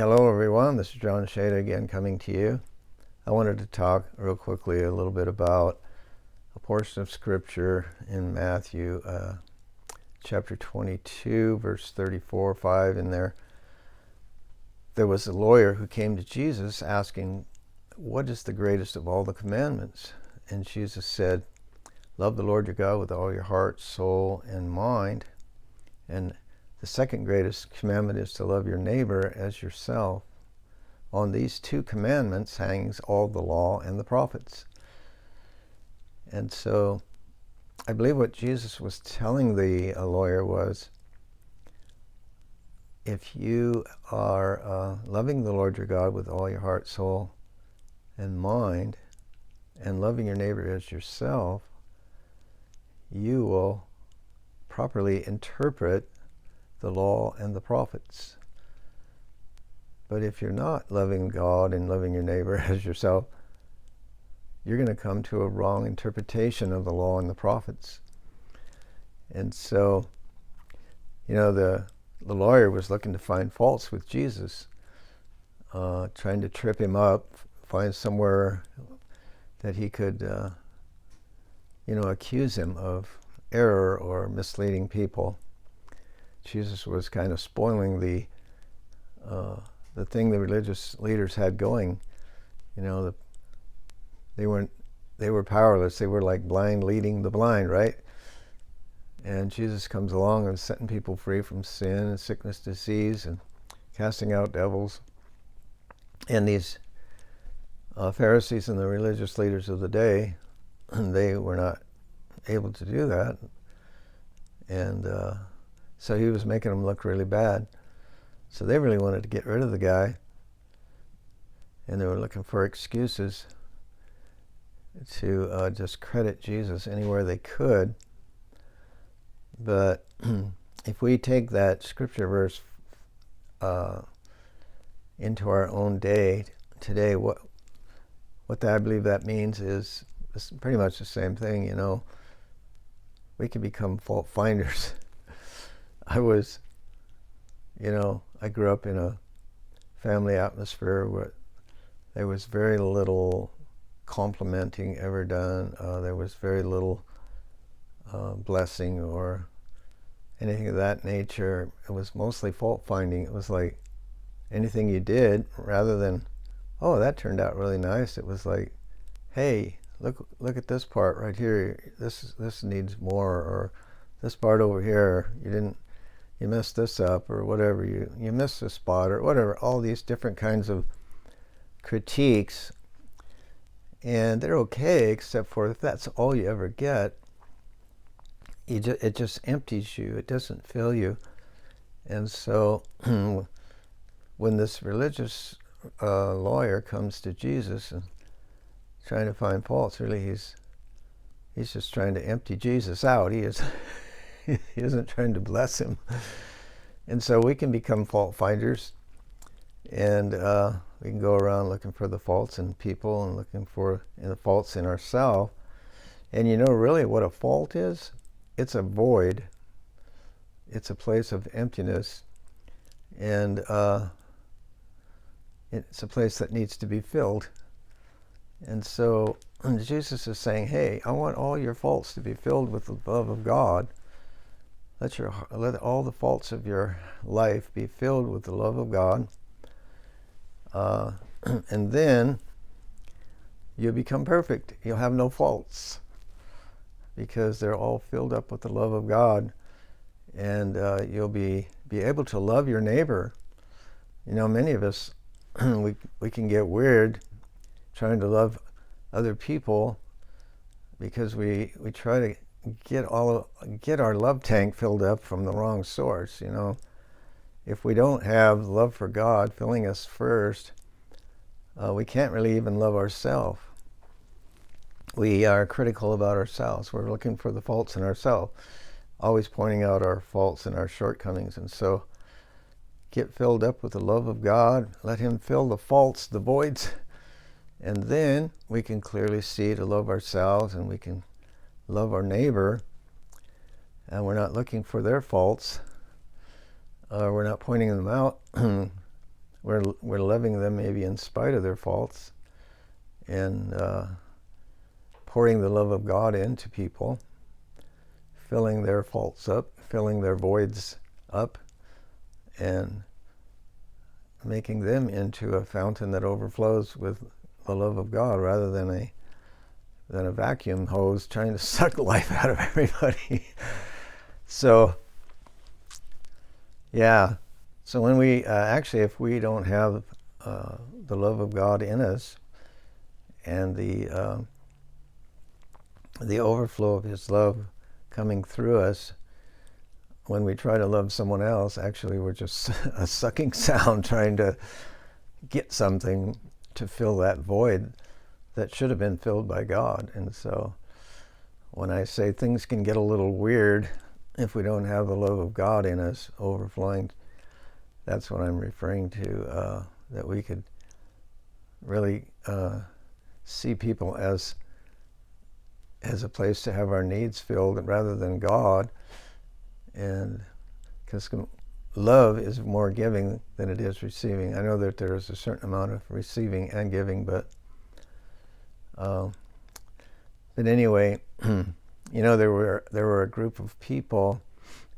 Hello everyone, this is John Shada again coming to you. I wanted to talk real quickly a little bit about a portion of scripture in Matthew chapter 22 verse 34, 5 in there. There was a lawyer who came to Jesus asking, what is the greatest of all the commandments? And Jesus said, love the Lord your God with all your heart, soul, and mind. And the second greatest commandment is to love your neighbor as yourself. On these two commandments hangs all the law and the prophets. And so I believe what Jesus was telling the lawyer was, if you are loving the Lord your God with all your heart, soul, and mind, and loving your neighbor as yourself, you will properly interpret the law and the prophets. But if you're not loving God and loving your neighbor as yourself, you're going to come to a wrong interpretation of the law and the prophets. And so, the lawyer was looking to find faults with Jesus, trying to trip him up, find somewhere that he could, accuse him of error or misleading people. Jesus was kind of spoiling the thing the religious leaders had going. They were powerless. They were like blind leading the blind, right? And Jesus comes along and setting people free from sin and sickness, disease, and casting out devils. And these Pharisees and the religious leaders of the day, they were not able to do that. And so he was making them look really bad. So they really wanted to get rid of the guy. And they were looking for excuses to discredit Jesus anywhere they could. But if we take that scripture verse into our own day today, what I believe that means is pretty much the same thing. We can become fault finders. I grew up in a family atmosphere where there was very little complimenting ever done. There was very little blessing or anything of that nature. It was mostly fault finding. It was like anything you did, rather than, oh, that turned out really nice, it was like, hey, look at this part right here. This needs more, or this part over here, you messed this up, or whatever, you missed this spot, or whatever. All these different kinds of critiques, and they're okay, except for if that's all you ever get, it just empties you. It doesn't fill you. And so when this religious lawyer comes to Jesus and trying to find faults, really he's just trying to empty Jesus out. He isn't trying to bless him. And so we can become fault finders, and we can go around looking for the faults in people and looking for the faults in ourselves. And really what a fault is? It's a void. It's a place of emptiness, and it's a place that needs to be filled. And so Jesus is saying, hey, I want all your faults to be filled with the love of God. Let all the faults of your life be filled with the love of God. And then you'll become perfect. You'll have no faults, because they're all filled up with the love of God. And you'll be able to love your neighbor. Many of us, we can get weird trying to love other people, because we try to get our love tank filled up from the wrong source. If we don't have love for God filling us first, we can't really even love ourselves. We are critical about ourselves. We're looking for the faults in ourselves, always pointing out our faults and our shortcomings. And so get filled up with the love of God. Let him fill the faults, the voids, and then we can clearly see to love ourselves, and we can love our neighbor, and we're not looking for their faults. We're not pointing them out. we're loving them maybe in spite of their faults, and pouring the love of God into people, filling their faults up, filling their voids up, and making them into a fountain that overflows with the love of God, rather than a vacuum hose trying to suck life out of everybody. So, yeah. So when we actually, if we don't have the love of God in us, and the overflow of His love coming through us, when we try to love someone else, actually we're just a sucking sound trying to get something to fill that void that should have been filled by God. And so when I say things can get a little weird if we don't have the love of God in us overflowing, that's what I'm referring to, that we could really see people as a place to have our needs filled rather than God. And because love is more giving than it is receiving. I know that there is a certain amount of receiving and giving, but anyway, there were a group of people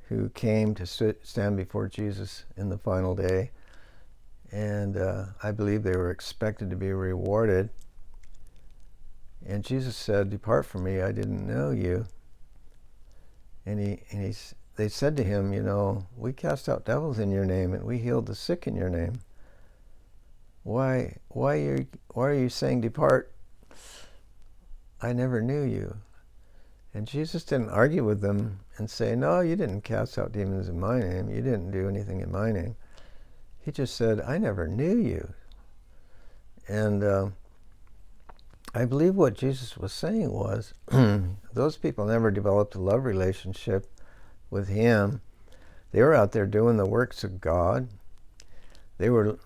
who came to stand before Jesus in the final day, and I believe they were expected to be rewarded. And Jesus said, "Depart from me, I didn't know you." And they said to him, "We cast out devils in your name, and we healed the sick in your name. Why are you saying, 'Depart'? I never knew you." And Jesus didn't argue with them and say, "No, you didn't cast out demons in my name. You didn't do anything in my name." He just said, "I never knew you." And I believe what Jesus was saying was, those people never developed a love relationship with Him. They were out there doing the works of God. They were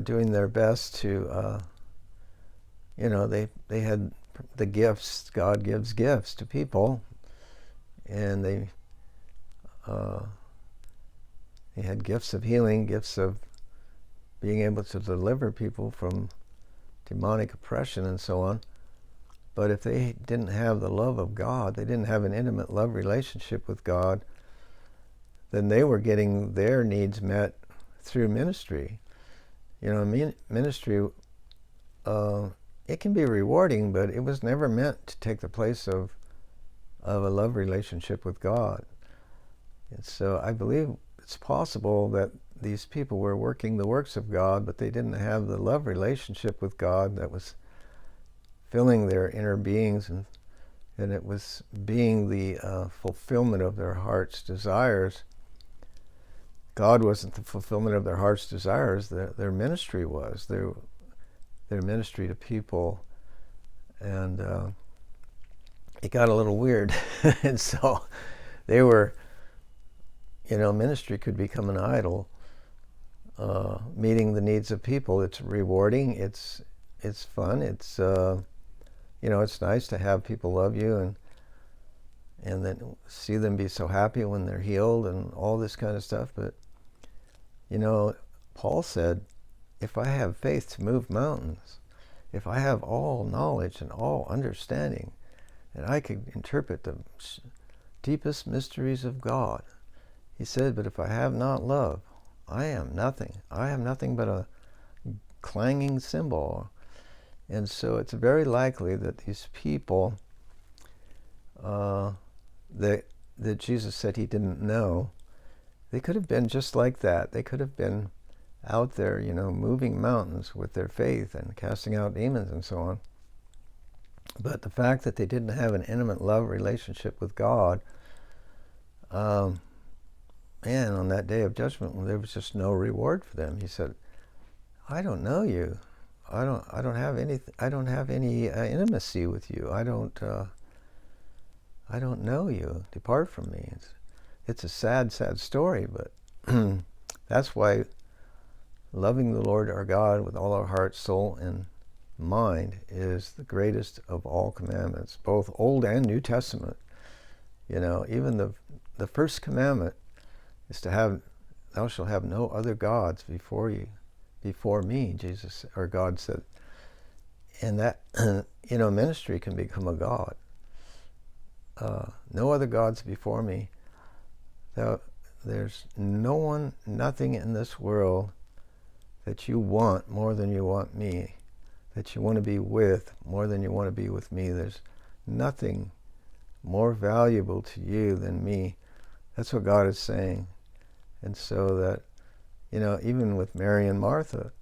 doing their best to, they had the gifts. God gives gifts to people, and they had gifts of healing, gifts of being able to deliver people from demonic oppression and so on. But if they didn't have the love of God, they didn't have an intimate love relationship with God, then they were getting their needs met through ministry. Ministry, it can be rewarding, but it was never meant to take the place of a love relationship with God. And so I believe it's possible that these people were working the works of God, but they didn't have the love relationship with God that was filling their inner beings, and it was being the fulfillment of their heart's desires. God wasn't the fulfillment of their heart's desires. Their ministry was. Their ministry to people. And it got a little weird. And so they were, ministry could become an idol. Meeting the needs of people. It's rewarding. It's fun. It's it's nice to have people love you and then see them be so happy when they're healed and all this kind of stuff. But Paul said, if I have faith to move mountains, if I have all knowledge and all understanding, and I could interpret the deepest mysteries of God, he said, but if I have not love, I am nothing. I am nothing but a clanging cymbal. And so it's very likely that these people that Jesus said He didn't know, they could have been just like that. They could have been out there, moving mountains with their faith and casting out demons and so on. But the fact that they didn't have an intimate love relationship with God, on that day of judgment, there was just no reward for them. He said, "I don't know you. I don't have any intimacy with you. I don't know you. Depart from me." It's a sad story, but that's why loving the Lord our God with all our heart, soul, and mind is the greatest of all commandments, both Old and New Testament. Even the first commandment is to have, "Thou shalt have no other gods before you." before me, Jesus or God said. And that, ministry can become a God. No other gods before me. There's no one, nothing in this world that you want more than you want me, that you want to be with more than you want to be with me. There's nothing more valuable to you than me. That's what God is saying. And so that, even with Mary and Martha,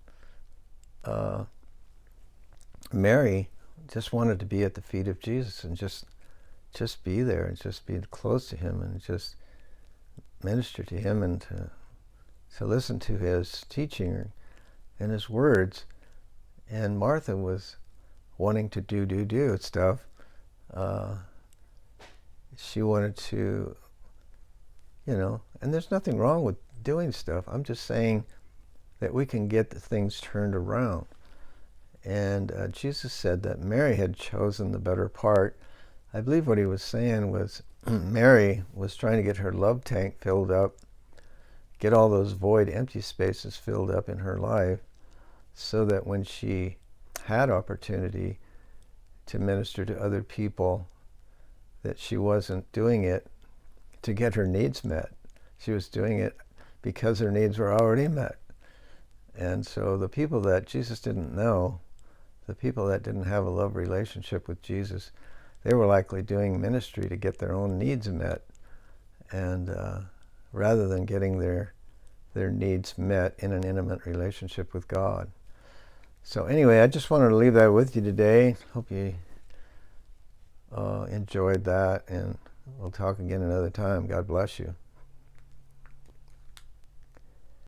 Mary just wanted to be at the feet of Jesus and just be there and just be close to him and just minister to him and to listen to his teaching and his words. And Martha was wanting to do stuff. She wanted to, and there's nothing wrong with doing stuff. I'm just saying that we can get the things turned around. And Jesus said that Mary had chosen the better part. I believe what he was saying was Mary was trying to get her love tank filled up, get all those void, empty spaces filled up in her life, so that when she had opportunity to minister to other people, that she wasn't doing it to get her needs met. She was doing it because her needs were already met. And so the people that Jesus didn't know, the people that didn't have a love relationship with Jesus, they were likely doing ministry to get their own needs met, and rather than getting their needs met in an intimate relationship with God. So anyway, I just wanted to leave that with you today. Hope you enjoyed that, and we'll talk again another time. God bless you.